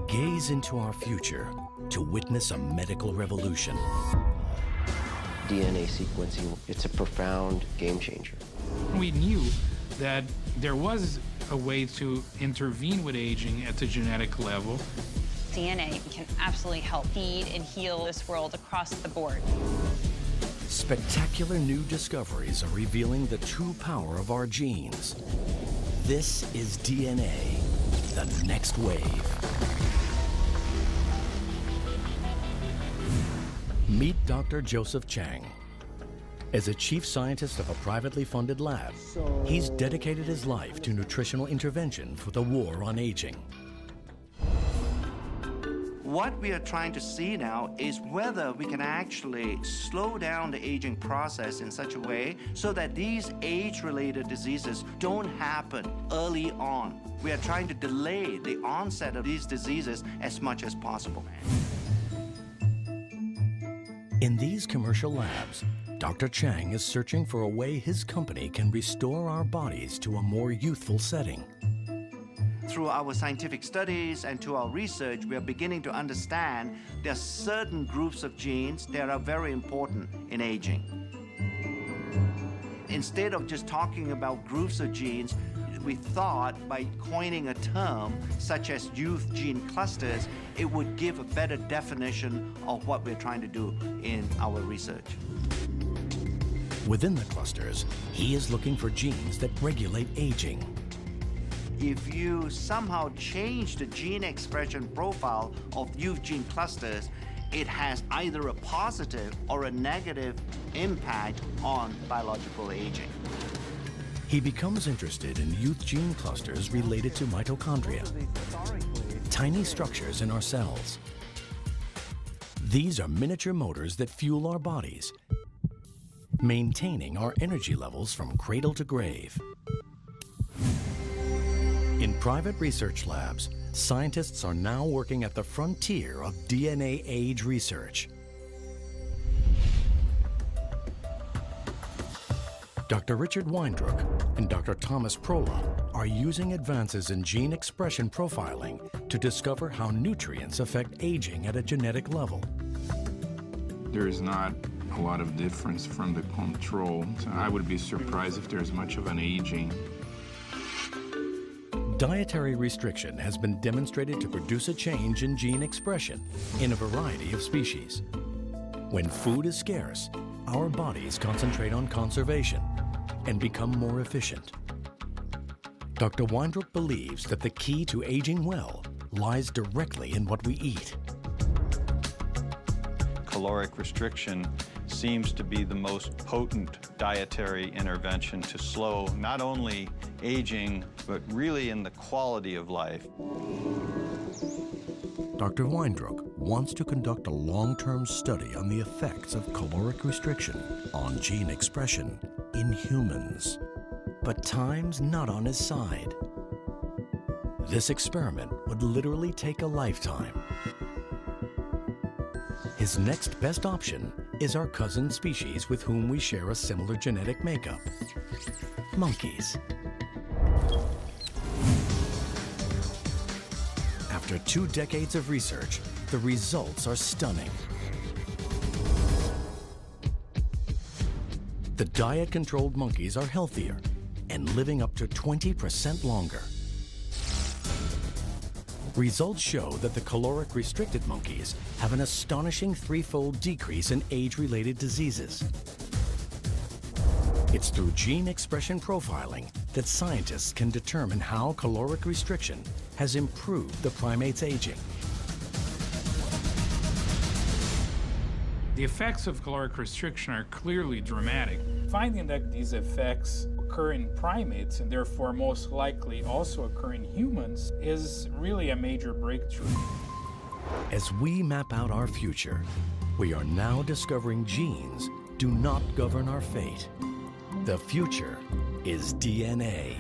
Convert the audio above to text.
Gaze into our future to witness a medical revolution. DNA sequencing, it's a profound game changer. We knew that there was a way to intervene with aging at the genetic level. DNA can absolutely help feed and heal this world across the board. Spectacular new discoveries are revealing the true power of our genes. This is DNA, the next wave. Meet Dr. Joseph Chang. As a chief scientist of a privately funded lab, he's dedicated his life to nutritional intervention for the war on aging. What we are trying to see now is whether we can actually slow down the aging process in such a way so that these age-related diseases don't happen early on. We are trying to delay the onset of these diseases as much as possible. In these commercial labs, Dr. Chang is searching for a way his company can restore our bodies to a more youthful setting. Through our scientific studies and to our research, we are beginning to understand there are certain groups of genes that are very important in aging. Instead of just talking about groups of genes, we thought by coining a term such as youth gene clusters, it would give a better definition of what we're trying to do in our research. Within the clusters, he is looking for genes that regulate aging. If you somehow change the gene expression profile of youth gene clusters, it has either a positive or a negative impact on biological aging. He becomes interested in youth gene clusters related to mitochondria, tiny structures in our cells. These are miniature motors that fuel our bodies, maintaining our energy levels from cradle to grave. In private research labs, scientists are now working at the frontier of DNA age research. Dr. Richard Weindruck and Dr. Thomas Prola are using advances in gene expression profiling to discover how nutrients affect aging at a genetic level. There is not a lot of difference from the control. So I would be surprised if there's much of an aging. Dietary restriction has been demonstrated to produce a change in gene expression in a variety of species. When food is scarce, our bodies concentrate on conservation and become more efficient. Dr. Weindruck believes that the key to aging well lies directly in what we eat. Caloric restriction seems to be the most potent dietary intervention to slow not only aging, but really in the quality of life. Dr. Weindruck wants to conduct a long-term study on the effects of caloric restriction on gene expression in humans. But time's not on his side. This experiment would literally take a lifetime. His next best option is our cousin species with whom we share a similar genetic makeup: monkeys. After 2 decades of research, the results are stunning. The diet-controlled monkeys are healthier and living up to 20% longer. Results show that the caloric-restricted monkeys have an astonishing 3-fold decrease in age-related diseases. It's through gene expression profiling that scientists can determine how caloric restriction has improved the primate's aging. The effects of caloric restriction are clearly dramatic. Finding that these effects occur in primates and therefore most likely also occur in humans is really a major breakthrough. As we map out our future, we are now discovering genes do not govern our fate. The future is DNA.